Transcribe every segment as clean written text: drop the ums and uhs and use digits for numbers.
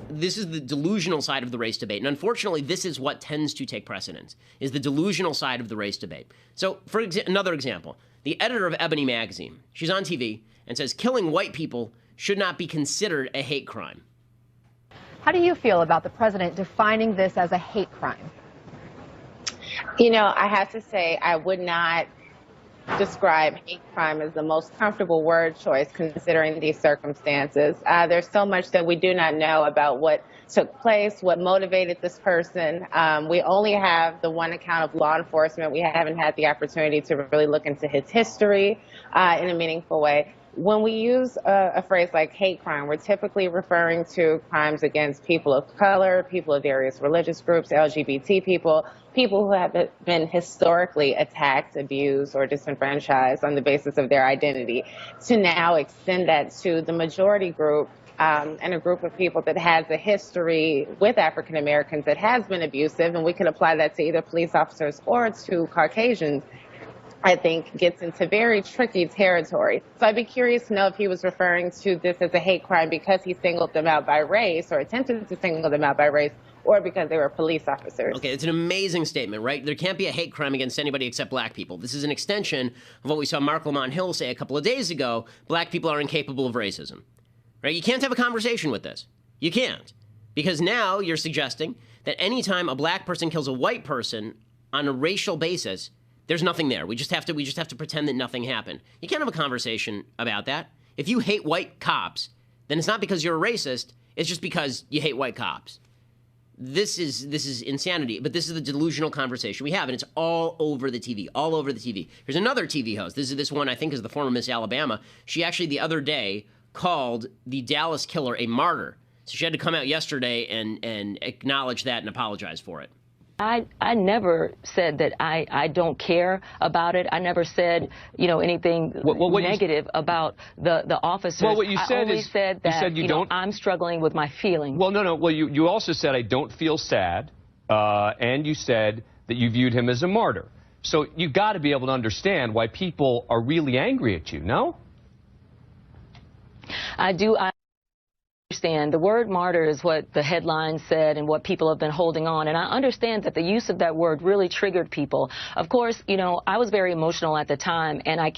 This is the delusional side of the race debate. And unfortunately, this is what tends to take precedence, is the delusional side of the race debate. So for another example, the editor of Ebony magazine, she's on TV and says killing white people should not be considered a hate crime. How do you feel about the president defining this as a hate crime? You know, I have to say I would not describe hate crime as the most comfortable word choice considering these circumstances. There's so much that we do not know about what took place, what motivated this person. We only have the one account of law enforcement. We haven't had the opportunity to really look into his history in a meaningful way. When we use a phrase like hate crime, we're typically referring to crimes against people of color, people of various religious groups, LGBT people, people who have been historically attacked, abused, or disenfranchised on the basis of their identity. To now extend that to the majority group and a group of people that has a history with African Americans that has been abusive, and we can apply that to either police officers or to Caucasians, I think gets into very tricky territory. So I'd be curious to know if he was referring to this as a hate crime because he singled them out by race or attempted to single them out by race, or because they were police officers. Okay, it's an amazing statement, right? There can't be a hate crime against anybody except black people. This is an extension of what we saw Mark Lamont Hill say a couple of days ago: black people are incapable of racism. Right? You can't have a conversation with this. You can't. Because now you're suggesting that anytime a black person kills a white person on a racial basis, there's nothing there. We just have to pretend that nothing happened. You can't have a conversation about that. If you hate white cops, then it's not because you're a racist. It's just because you hate white cops. This is insanity. But this is the delusional conversation we have, and it's all over the TV. All over the TV. Here's another TV host. This one I think is the former Miss Alabama. She actually the other day called the Dallas killer a martyr. So she had to come out yesterday and acknowledge that and apologize for it. I never said that I don't care about it. I never said, you know, anything negative about the officers. Well, what you said I only is, said that you don't. I'm struggling with my feelings. Well, no. Well, you also said I don't feel sad, and you said that you viewed him as a martyr. So you've got to be able to understand why people are really angry at you, no? I do. I understand. The word martyr is what the headline said and what people have been holding on. And I understand that the use of that word really triggered people. Of course, you know, I was very emotional at the time, and I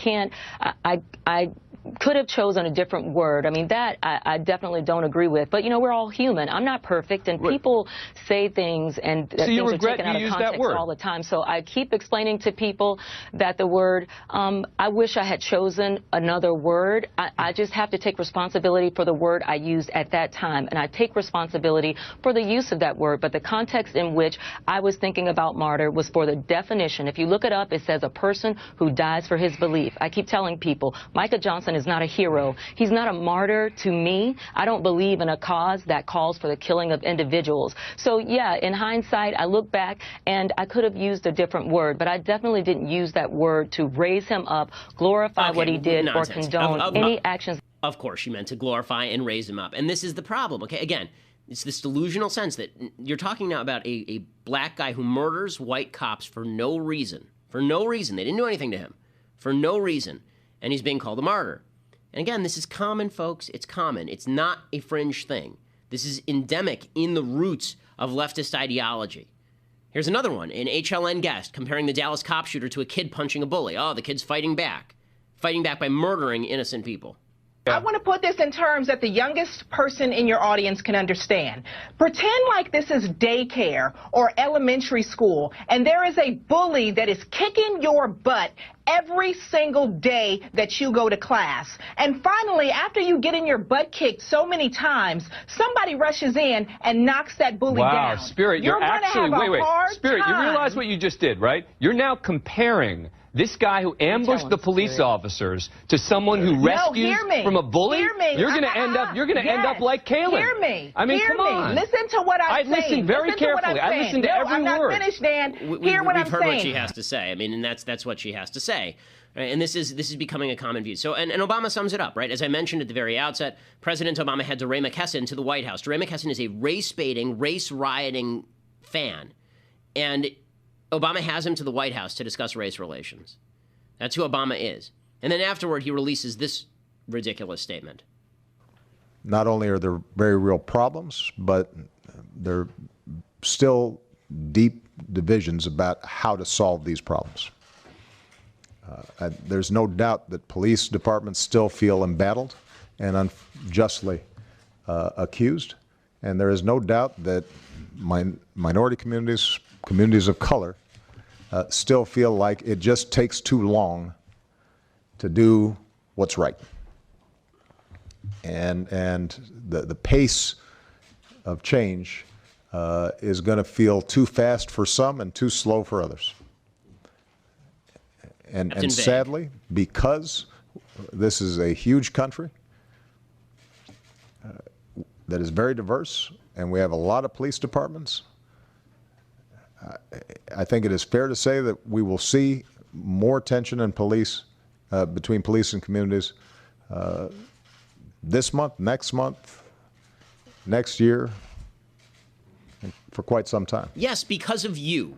could have chosen a different word. I mean, that I definitely don't agree with. But, you know, we're all human. I'm not perfect, and people say things, and so things are taken out of context all the time. So I keep explaining to people that the word, I wish I had chosen another word. I just have to take responsibility for the word I used at that time, and I take responsibility for the use of that word. But the context in which I was thinking about martyr was for the definition. If you look it up, it says a person who dies for his belief. I keep telling people, Micah Johnson is not a hero. He's not a martyr to me. I don't believe in a cause that calls for the killing of individuals. So, yeah, in hindsight, I look back and I could have used a different word, but I definitely didn't use that word to raise him up, glorify what he did, or condone any actions. Of course, she meant to glorify and raise him up. And this is the problem, okay? Again, it's this delusional sense that you're talking now about a black guy who murders white cops for no reason. For no reason. They didn't do anything to him. For no reason. And he's being called a martyr. And again, this is common, folks. It's common. It's not a fringe thing. This is endemic in the roots of leftist ideology. Here's another one. An HLN guest comparing the Dallas cop shooter to a kid punching a bully. Oh, the kid's fighting back by murdering innocent people. I want to put this in terms that the youngest person in your audience can understand. Pretend like this is daycare or elementary school, and there is a bully that is kicking your butt every single day that you go to class. And finally, after you get in your butt kicked so many times, somebody rushes in and knocks that bully down. Wow, Spirit, you're actually, wait, Spirit, you realize what you just did, right? You're now comparing this guy who ambushed the police officers to someone who rescues from a bully. Hear me. You're going to end up like Caleb. Hear me. I mean, come on. Listen to what I'm saying. I listened very carefully. I listened to every I'm word. not finished, Dan. Hear what I'm saying. We've heard what she has to say. I mean, and that's what she has to say. Right? And this is becoming a common view. So, and Obama sums it up, right? As I mentioned at the very outset, President Obama had DeRay McKesson to the White House. DeRay McKesson is a race-baiting, race-rioting fan. And Obama has him to the White House to discuss race relations. That's who Obama is. And then afterward, he releases this ridiculous statement. not only are there very real problems, but there are still deep divisions about how to solve these problems. There's no doubt that police departments still feel embattled and unjustly accused, and there is no doubt that minority communities, communities of color, still feel like it just takes too long to do what's right. And the pace of change is going to feel too fast for some and too slow for others. And sadly, because this is a huge country that is very diverse, and we have a lot of police departments, I think it is fair to say that we will see more tension in police, between police and communities this month, next year, for quite some time. Yes, because of you.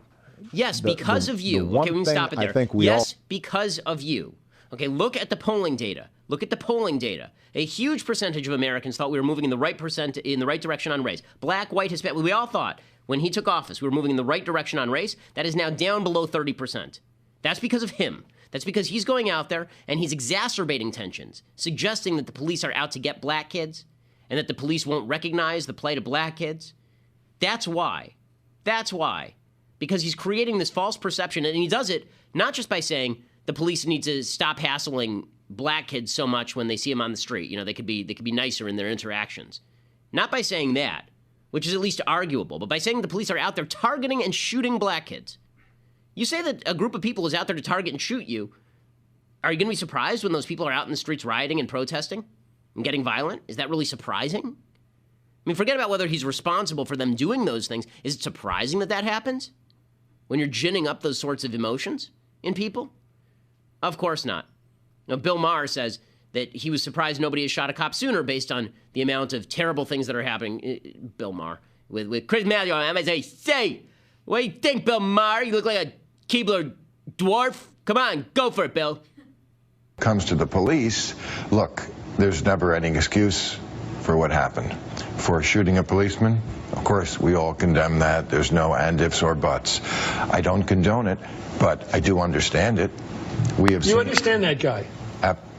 Yes, because of you. Okay, we can stop it there. I think we yes, because of you. Okay, look at the polling data. Look at the polling data. A huge percentage of Americans thought we were moving in the right direction on race. Black, white, Hispanic. We all thought when he took office we were moving in the right direction on race. That is now down below 30%. That's because of him. That's because he's going out there and he's exacerbating tensions, suggesting that the police are out to get black kids and that the police won't recognize the plight of black kids. That's why. That's why. Because he's creating this false perception, and he does it not just by saying the police need to stop hassling black kids so much when they see them on the street. You know, they could be nicer in their interactions. Not by saying that, which is at least arguable, but by saying the police are out there targeting and shooting black kids. You say that a group of people is out there to target and shoot you. Are you going to be surprised when those people are out in the streets rioting and protesting and getting violent? Is that really surprising? I mean, forget about whether he's responsible for them doing those things. Is it surprising that that happens? When you're ginning up those sorts of emotions in people? Of course not. Now, Bill Maher says that he was surprised nobody has shot a cop sooner based on the amount of terrible things that are happening. Bill Maher. With Chris Matthews, I'm going to say, what do you think, Bill Maher? You look like a Keebler dwarf. Come on, go for it, Bill. Comes to the police, look, there's never any excuse for what happened. For shooting a policeman, of course, we all condemn that. There's no and ifs or buts. I don't condone it, but I do understand it. We have You understand that guy?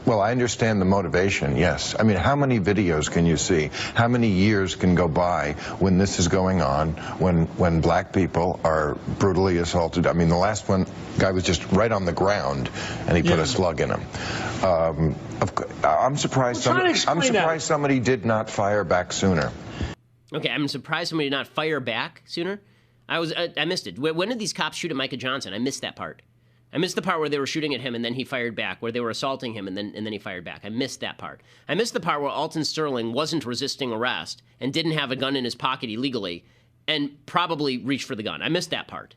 Well, I understand the motivation, yes. I mean, how many videos can you see? How many years can go by when this is going on, when black people are brutally assaulted? I mean, the last one, guy was just right on the ground, and he put a slug in him. I'm surprised somebody did not fire back sooner. Okay, I'm surprised somebody did not fire back sooner. I missed it. When did these cops shoot at Micah Johnson? I missed that part. I missed the part where they were shooting at him and then he fired back, where they were assaulting him and then he fired back. I missed that part. I missed the part where Alton Sterling wasn't resisting arrest and didn't have a gun in his pocket illegally and probably reached for the gun. I missed that part.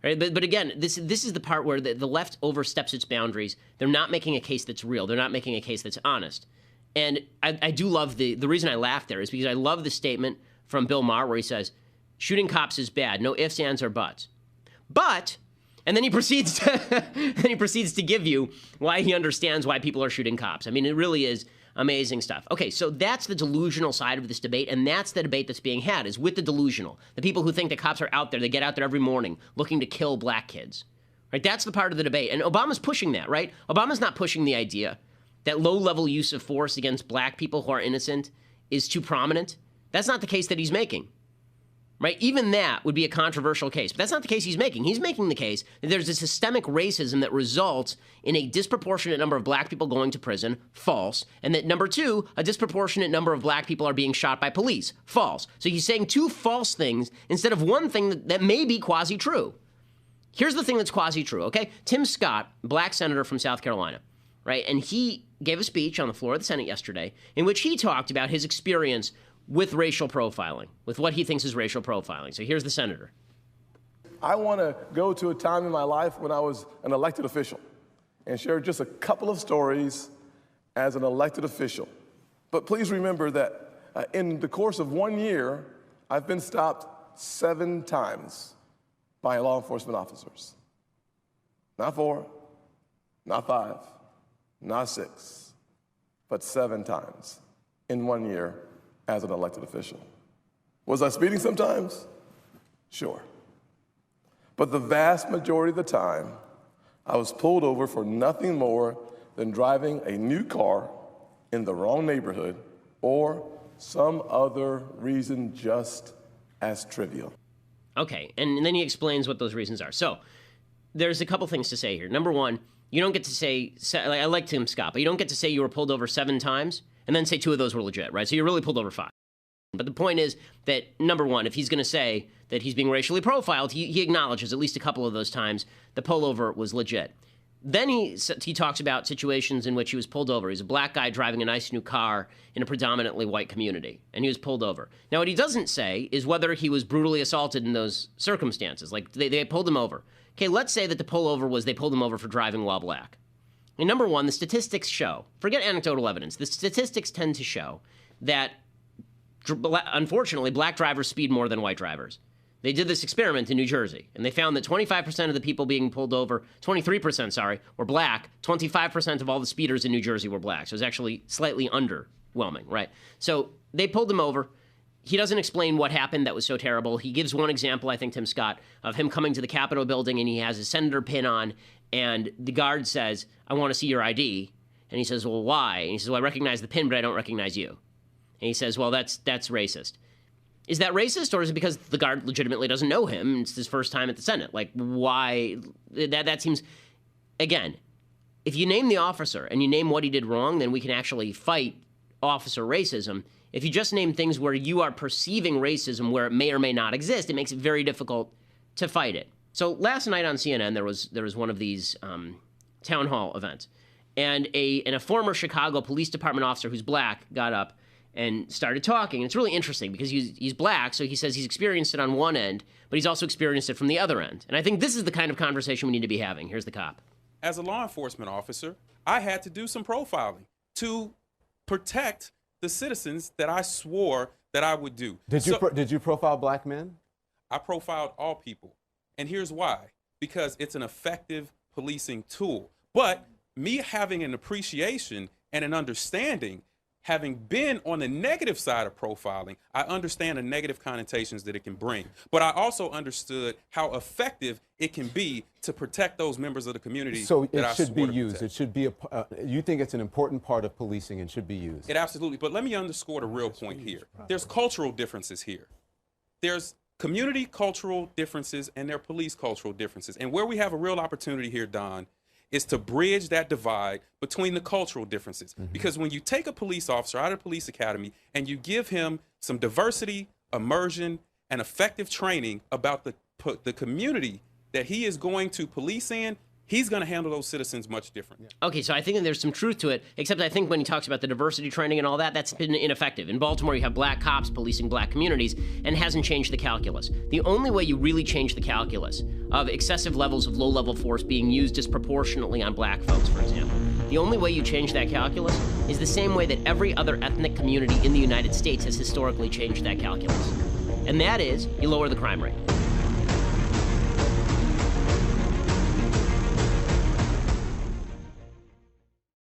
Right? But again, this is the part where the left oversteps its boundaries. They're not making a case that's real. They're not making a case that's honest. And I do love the reason I laughed there is because I love the statement from Bill Maher where he says, shooting cops is bad. No ifs, ands, or buts. But... And then he proceeds to give you why he understands why people are shooting cops. I mean, it really is amazing stuff. Okay, so that's the delusional side of this debate, and that's the debate that's being had, is with the delusional. The people who think that cops are out there, they get out there every morning looking to kill black kids. Right? That's the part of the debate. And Obama's pushing that, right? Obama's not pushing the idea that low-level use of force against black people who are innocent is too prominent. That's not the case that he's making. Right? Even that would be a controversial case. But that's not the case he's making. He's making the case that there's a systemic racism that results in a disproportionate number of black people going to prison. False. And that, number two, a disproportionate number of black people are being shot by police. False. So he's saying two false things instead of one thing that may be quasi-true. Here's the thing that's quasi-true, okay? Tim Scott, black senator from South Carolina, right? And he gave a speech on the floor of the Senate yesterday in which he talked about his experience with racial profiling, with what he thinks is racial profiling. So here's the senator. I want to go to a time in my life when I was an elected official and share just a couple of stories as an elected official. But please remember that in the course of 1 year, I've been stopped 7 times by law enforcement officers. Not 4, not 5, not 6, but 7 times in 1 year as an elected official. Was I speeding sometimes? Sure. But the vast majority of the time, I was pulled over for nothing more than driving a new car in the wrong neighborhood or some other reason just as trivial. Okay, and then he explains what those reasons are. So there's a couple things to say here. Number one, you don't get to say, I like Tim Scott, but you don't get to say you were pulled over 7 times and then say 2 of those were legit, right? So you're really pulled over 5. But the point is that, number one, if he's going to say that he's being racially profiled, he acknowledges at least a couple of those times the pullover was legit. Then he talks about situations in which he was pulled over. He's a black guy driving a nice new car in a predominantly white community, and he was pulled over. Now, what he doesn't say is whether he was brutally assaulted in those circumstances. Like, they pulled him over. Okay, let's say that the pullover was they pulled him over for driving while black. And number one, the statistics show, forget anecdotal evidence, the statistics tend to show that, unfortunately, black drivers speed more than white drivers. They did this experiment in New Jersey, and they found that 25% of the people being pulled over, 23%, sorry, were black. 25% of all the speeders in New Jersey were black. So it was actually slightly underwhelming, right? So they pulled him over. He doesn't explain what happened that was so terrible. He gives one example, I think, Tim Scott, of him coming to the Capitol building, and he has his senator pin on, and the guard says, "I want to see your ID." And he says, "Well, why?" And he says, "Well, I recognize the pin, but I don't recognize you." And he says, "Well, that's racist." Is that racist, or is it because the guard legitimately doesn't know him and it's his first time at the Senate? Like, why? That seems, again, if you name the officer and you name what he did wrong, then we can actually fight officer racism. If you just name things where you are perceiving racism where it may or may not exist, it makes it very difficult to fight it. So last night on CNN, there was one of these town hall events, and a former Chicago Police Department officer who's black got up and started talking. And it's really interesting because he's black, so he says he's experienced it on one end, but he's also experienced it from the other end. And I think this is the kind of conversation we need to be having. Here's the cop. As a law enforcement officer, I had to do some profiling to protect the citizens that I swore that I would do. Did you profile black men? I profiled all people. And here's why. Because it's an effective policing tool. But me having an appreciation and an understanding, having been on the negative side of profiling, I understand the negative connotations that it can bring. But I also understood how effective it can be to protect those members of the community. So it should be used. It should be you think it's an important part of policing and should be used? It absolutely. But let me underscore the real point here. There's cultural differences here. There's community cultural differences and there are police cultural differences. And where we have a real opportunity here, Don, is to bridge that divide between the cultural differences. Mm-hmm. Because when you take a police officer out of the police academy and you give him some diversity, immersion, and effective training about the community that he is going to police in, he's going to handle those citizens much different. Yeah. Okay, so I think that there's some truth to it, except I think when he talks about the diversity training and all that, that's been ineffective. In Baltimore, you have black cops policing black communities, and it hasn't changed the calculus. The only way you really change the calculus of excessive levels of low-level force being used disproportionately on black folks, for example, the only way you change that calculus is the same way that every other ethnic community in the United States has historically changed that calculus. And that is, you lower the crime rate.